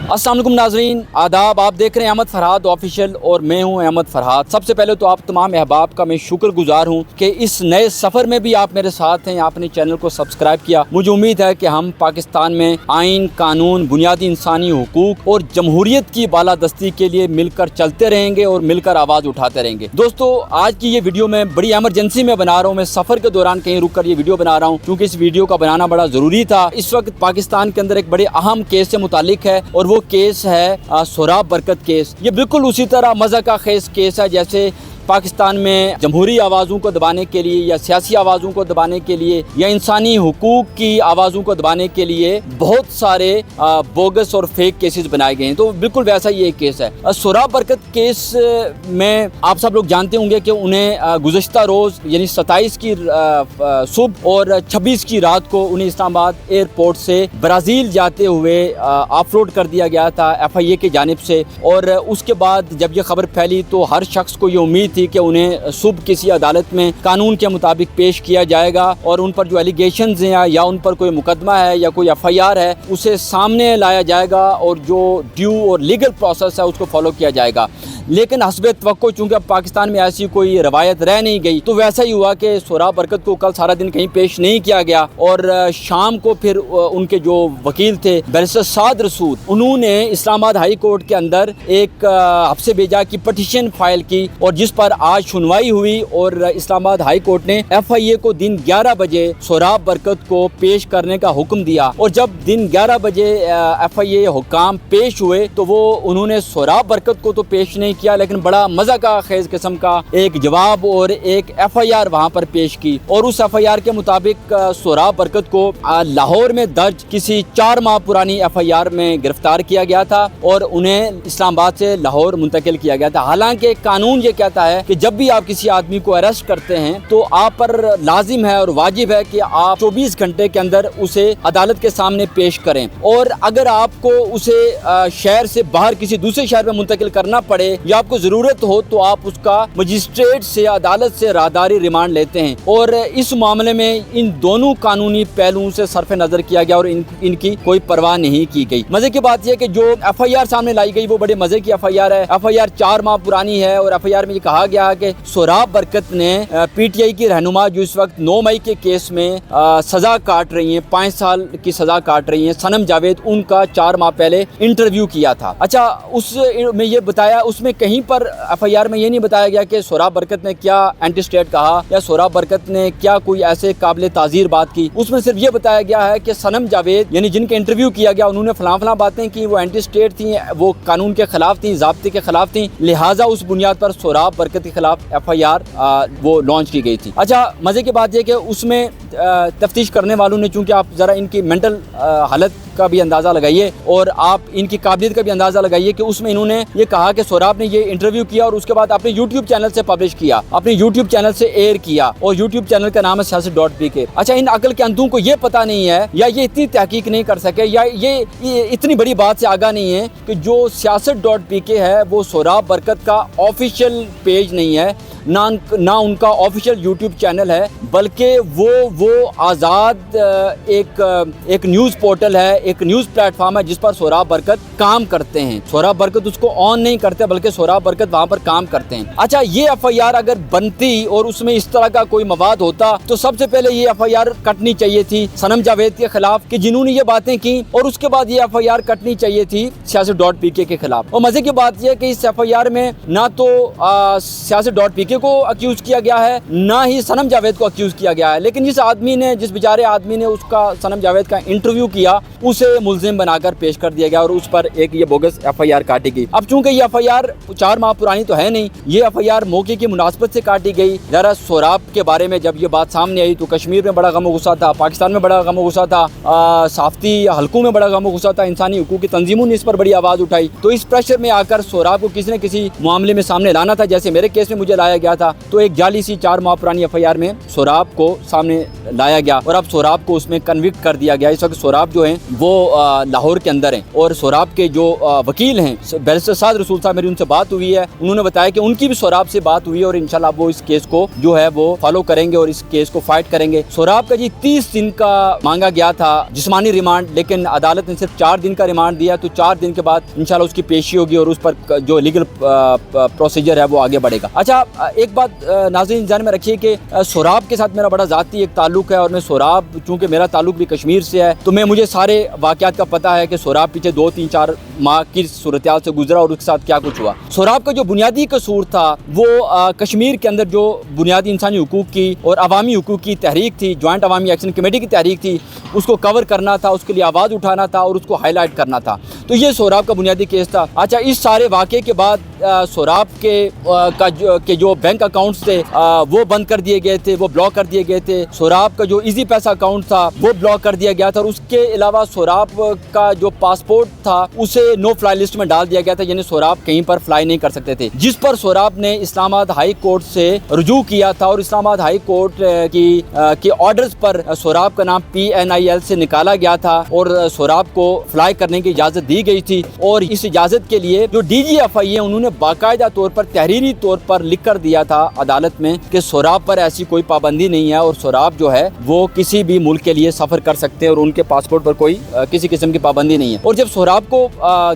अस्सलाम वालेकुम नाज़रीन, आदाब। आप देख रहे हैं अहमद फरहाद ऑफिशियल और मैं हूं अहमद फरहाद। सबसे पहले तो आप तमाम अहबाब का मैं शुक्रगुजार हूं कि इस नए सफ़र में भी आप मेरे साथ हैं, आपने चैनल को सब्सक्राइब किया। मुझे उम्मीद है कि हम पाकिस्तान में आइन, कानून, बुनियादी इंसानी हुकूक और जमहूरियत की बालादस्ती के लिए मिलकर चलते रहेंगे और मिलकर आवाज़ उठाते रहेंगे। दोस्तों, आज की ये वीडियो मैं बड़ी एमरजेंसी में बना रहा हूँ। मैं सफ़र के दौरान कहीं रुक कर ये वीडियो बना रहा हूँ क्योंकि इस वीडियो का बनाना बड़ा ज़रूरी था। इस वक्त पाकिस्तान के अंदर एक बड़े अहम केस से मुतालिक है और वो केस है सोहराब बरकत केस। ये बिल्कुल उसी तरह मज़ा का खेज केस है जैसे पाकिस्तान में जमहूरी आवाज़ों को दबाने के लिए या सियासी आवाज़ों को दबाने के लिए या इंसानी हुकूक की आवाज़ों को दबाने के लिए बहुत सारे बोगस और फेक केसेस बनाए गए हैं। तो बिल्कुल वैसा ही एक केस है। सोहराब बरकत केस में आप सब लोग जानते होंगे कि उन्हें गुज़श्ता रोज़ यानी 27 की सुबह और 26 की रात को उन्हें इस्लामाबाद एयरपोर्ट से ब्राज़ील जाते हुए ऑफलोड कर दिया गया था FIA की जानिब से। और उसके बाद जब ये खबर फैली तो हर शख्स को ये उम्मीद थी कि उन्हें सुबह किसी अदालत में कानून के मुताबिक पेश किया जाएगा और उन पर जो एलिगेशंस हैं या उन पर कोई मुकदमा है या कोई FIR है उसे सामने लाया जाएगा और जो ड्यू और लीगल प्रोसेस है उसको फॉलो किया जाएगा। लेकिन हस्बे तवक्को चूँकि पाकिस्तान में ऐसी कोई रवायत रह नहीं गई तो वैसा ही हुआ कि सोहराब बरकत को कल सारा दिन कहीं पेश नहीं किया गया और शाम को फिर उनके जो वकील थे बैरिस्टर साद रसूद, उन्होंने इस्लामाबाद हाई कोर्ट के अंदर एक हफ्से बेजा की पटिशन फाइल की और जिस पर आज सुनवाई हुई और इस्लामाबाद हाई कोर्ट ने FIA को दिन 11 बजे सोहराब बरकत को पेश करने का हुक्म दिया। और जब दिन 11 बजे FIA हुकाम पेश हुए तो वो उन्होंने सोहराब बरकत को तो पेश नहीं किया लेकिन बड़ा मज़ा का खेज किस्म का एक जवाब और एक FIR वहाँ पर पेश की। और उस FIR के मुताबिक सोहराब बरकत को लाहौर में दर्ज किसी 4 माह पुरानी FIR में गिरफ्तार किया गया था और उन्हें इस्लामाबाद से लाहौर मुंतकिल किया गया था। हालांकि कानून ये कहता है कि जब भी आप किसी आदमी को अरेस्ट करते हैं तो आप पर लाजिम है और वाजिब है कि आप 24 घंटे के अंदर उसे अदालत के सामने पेश करें। और अगर आपको उसे शहर से बाहर किसी दूसरे शहर में मुंतकिल करना पड़े या आपको जरूरत हो तो आप उसका मजिस्ट्रेट से अदालत से राहदारी रिमांड लेते हैं। और इस मामले में इन दोनों कानूनी पहलुओं से सरफ नजर किया गया और इनकी कोई परवाह नहीं की गई। मजे की बात यह कि जो FIR सामने लाई गई वो बड़े मजे की FIR है। FIR 4 माह पुरानी है और FIR में ये कहा गया कि सोहराब बरकत ने PTI की रहनुमा जो इस वक्त 9 मई के केस में सजा काट रही हैं, 5 साल की सजा काट रही हैं, सनम जावेद, उनका 4 माह पहले इंटरव्यू किया था। अच्छा, उसमें ये बताया, उसमें कहीं पर FIR में ये नहीं बताया गया कि सोहराब बरकत ने क्या एंटी स्टेट कहा या सोहराब बरकत ने क्या कोई ऐसे काबिल ताज़ीर बात की। उसमें सिर्फ ये बताया गया है कि सनम जावेद यानी जिनके इंटरव्यू किया गया उन्होंने फलां बातें की, वो एंटी स्टेट थी, वो कानून के खिलाफ थी, ज़ाब्ते के खिलाफ थी, लिहाजा उस बुनियाद पर सोहराब बरकत के खिलाफ FIR वो लॉन्च की गई थी। अच्छा, मज़े की बात यह कि उसमें तफ्तीश करने वालों ने, चूँकि आप ज़रा इनकी मेंटल हालत का भी अंदाज़ा लगाइए और आप इनकी काबिलियत का भी अंदाज़ा लगाइए कि उसमें इन्होंने ये कहा कि सोहराब ने ये इंटरव्यू किया और उसके बाद अपने YouTube चैनल से पब्लिश किया, अपने YouTube चैनल से एयर किया और YouTube चैनल का नाम है siyaset.pk। अच्छा, इन अकल के अंधों को ये पता नहीं है या ये इतनी तहकीक नहीं कर सके या ये इतनी बड़ी बात से आगाह नहीं है कि जो siyaset.pk है वो सोहराब बरकत का ऑफिशियल पेज नहीं है, ना उनका ऑफिशियल YouTube चैनल है, बल्कि वो आज़ाद एक न्यूज़ पोर्टल है, एक न्यूज़ प्लेटफॉर्म है जिस पर सोहराब बरकत काम करते हैं। सोहराब बरकत उसको ऑन नहीं करते बल्कि सोहराब बरकत वहाँ पर काम करते हैं। अच्छा, ये FIR अगर बनती और उसमें इस तरह का कोई मवाद होता तो सबसे पहले ये FIR कटनी चाहिए थी सनम जावेद के खिलाफ कि जिन्होंने ये बातें की, और उसके बाद ये FIR कटनी चाहिए थी siyaset.pk के खिलाफ। और मजे की बात यह कि इस FIR में ना तो siyaset.pk को अक्यूज किया गया है ना ही सनम जावेद को अक्यूज किया गया है, लेकिन जिस बेचारे आदमी ने उसका सनम जावेद का इंटरव्यू किया उसे मुल्जिम बनाकर पेश कर दिया गया और उस पर एक ये बोगस FIR काटी गई। अब चूंकि ये FIR 4 माह पुरानी तो है नहीं, ये FIR मौके की मुनासबत से काटी गई। जरा सोहराब के बारे में जब ये बात सामने आई तो कश्मीर में बड़ा गम गुस्सा था, पाकिस्तान में बड़ा गम गुस्सा था, साफ्ती हलकों में बड़ा गम गुस्सा था, इंसानी हुकूक की तंजीमों ने इस पर बड़ी आवाज़ उठाई। तो इस प्रेशर में आकर सोहराब को किसी न किसी मामले में सामने लाना था। जैसे मेरे केस में मुझे लाया گیا تھا تو ایک جعلی سی 4 ماہ پرانی FIR میں سوراب کو سامنے لایا گیا اور اب سوراب کو اس میں کنوکٹ کر دیا گیا۔ اس وقت سوراب جو ہیں وہ لاہور کے اندر ہیں اور سوراب کے جو وکیل ہیں بیرسٹر سعد رسول صاحب، میری ان سے بات ہوئی ہے، انہوں نے بتایا کہ ان کی بھی سوراب سے بات ہوئی ہے اور انشاءاللہ وہ اس کیس کو جو ہے وہ فالو کریں گے اور اس کیس کو فائٹ کریں گے۔ سوراب کا 30 دن کا مانگا گیا تھا جسمانی ریمانڈ، لیکن عدالت نے صرف 4 دن کا ریمانڈ دیا، تو 4 دن کے بعد انشاءاللہ اس کی پیشی ہوگی اور اس پر جو لیگل پروسیجر ہے وہ آگے بڑھے گا۔ اچھا، ایک بات ناظرین ذہن میں رکھیے کہ سوراب کے ساتھ میرا بڑا ذاتی ایک تعلق ہے اور میں سوراب، چونکہ میرا تعلق بھی کشمیر سے ہے تو مجھے سارے واقعات کا پتہ ہے کہ سوراب پیچھے 2-3-4 ماہ کی صورتحال سے گزرا اور اس کے ساتھ کیا کچھ ہوا۔ سوراب کا جو بنیادی قصور تھا وہ کشمیر کے اندر جو بنیادی انسانی حقوق کی اور عوامی حقوق کی تحریک تھی، جوائنٹ عوامی ایکشن کمیٹی کی تحریک تھی، اس کو کور کرنا تھا، اس کے لیے آواز اٹھانا تھا اور اس کو ہائی لائٹ کرنا تھا، تو یہ سوراب کا بنیادی کیس تھا۔ اچھا، اس سارے واقعے کے بعد سوراب کے جو بینک اکاؤنٹس تھے وہ بند کر دیے گئے تھے، وہ بلاک کر دیے گئے تھے۔ سوراب کا جو ایزی پیسہ اکاؤنٹ تھا وہ بلاک کر دیا گیا تھا اور اس کے علاوہ سوراب کا جو پاسپورٹ تھا اسے نو فلائی لسٹ میں ڈال دیا گیا تھا، یعنی سوراب کہیں پر فلائی نہیں کر سکتے تھے، جس پر سوراب نے اسلام آباد ہائی کورٹ سے رجوع کیا تھا اور اسلام آباد ہائی کورٹ کی آرڈرز پر سوراب کا نام PNIL سے نکالا گیا تھا اور سوراب کو فلائی کرنے کی اجازت دی گئی تھی۔ اور اس اجازت کے لیے جو DGFI ہے انہوں نے باقاعدہ طور پر تحریری طور پر لکھ کر دیا تھا عدالت میں کہ سوراب پر ایسی کوئی پابندی نہیں ہے اور سوراب جو ہے وہ کسی بھی ملک کے لیے سفر کر سکتے ہیں اور ان کے پاسپورٹ پر کوئی کسی قسم کی پابندی نہیں ہے۔ اور جب سوراب کو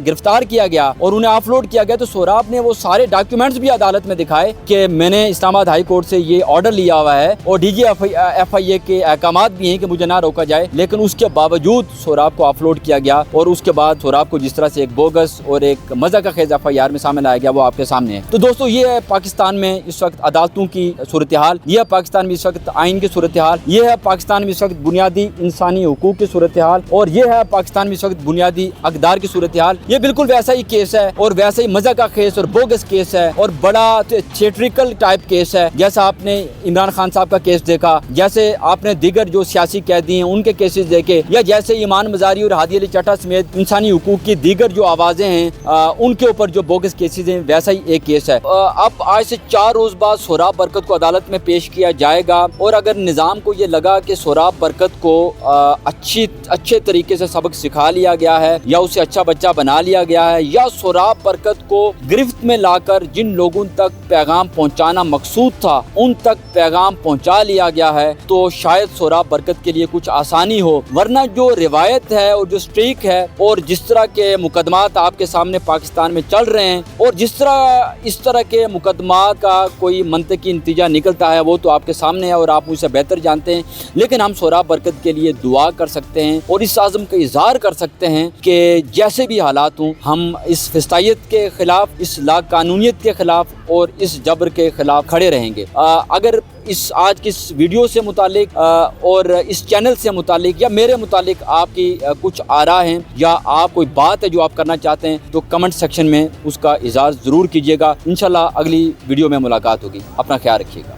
گرفتار کیا گیا اور انہیں آف لوڈ کیا گیا تو سوراب نے وہ سارے ڈاکیومنٹس بھی عدالت میں دکھائے کہ میں نے اسلام آباد ہائی کورٹ سے یہ آرڈر لیا ہوا ہے اور DGFI کے احکامات بھی ہیں کہ مجھے نہ روکا جائے، لیکن اس کے باوجود سوراب کو آف لوڈ کیا گیا اور اس کے بعد سوراب کو جس طرح سے ایک بوگس اور ایک مذاق خیز FIR میں سامنے لایا گیا وہ آپ کے سامنے ہے۔ تو دوستو، یہ ہے پاکستان میں اس وقت عدالتوں کی صورتحال، یہ ہے پاکستان میں اس وقت آئین کی صورتحال، یہ ہے پاکستان میں اس وقت بنیادی انسانی حقوق کی صورتحال، اور یہ ہے پاکستان میں اس وقت بنیادی اقدار کی صورتحال۔ یہ بالکل ویسا ہی کیس ہے اور ویسا ہی مذاق خیز اور بوگس کیس ہے اور بڑا تھیٹریکل ٹائپ کیس ہے، جیسا آپ نے عمران خان صاحب کا کیس دیکھا، جیسے آپ نے دیگر جو سیاسی قیدی ہیں ان کے کیسز دیکھے، یا جیسے ایمان مزاری اور ہادی علی چٹھا سمیت انسانی حقوق کی دیگر جو آوازیں ہیں ان کے اوپر جو بوگس کیسز ہیں، ویسا ہی ایک کیس ہے۔ اب آج سے 4 روز بعد سوراب برکت کو عدالت میں پیش کیا جائے گا اور اگر نظام کو یہ لگا کہ سوراب برکت کو اچھے طریقے سے سبق سکھا لیا گیا ہے یا اسے اچھا بچہ بنا لیا گیا ہے یا سوراب برکت کو گرفت میں لا کر جن لوگوں تک پیغام پہنچانا مقصود تھا ان تک پیغام پہنچا لیا گیا ہے تو شاید سوراب برکت کے لیے کچھ آسانی ہو، ورنہ جو روایت ہے اور جو سٹریک ہے اور جس طرح کے مقدمات آپ کے سامنے پاکستان میں چل رہے ہیں اور جس طرح اس طرح کے مقدمات کا کوئی منطقی نتیجہ نکلتا ہے وہ تو آپ کے سامنے ہے اور آپ مجھ سے بہتر جانتے ہیں، لیکن ہم سوراب برکت کے لیے دعا کر سکتے ہیں اور اس عزم کا اظہار کر سکتے ہیں کہ جیسے بھی حالات ہوں ہم اس فسطائیت کے خلاف، اس لا قانونیت کے خلاف اور اس جبر کے خلاف کھڑے رہیں گے۔ اگر اس آج کی اس ویڈیو سے متعلق اور اس چینل سے متعلق یا میرے متعلق آپ کی کچھ آراء ہیں یا آپ کوئی بات ہے جو آپ کرنا چاہتے ہیں تو کمنٹ سیکشن میں اس کا اظہار ضرور کیجیے گا۔ انشاءاللہ اگلی ویڈیو میں ملاقات ہوگی، اپنا خیال رکھیے گا۔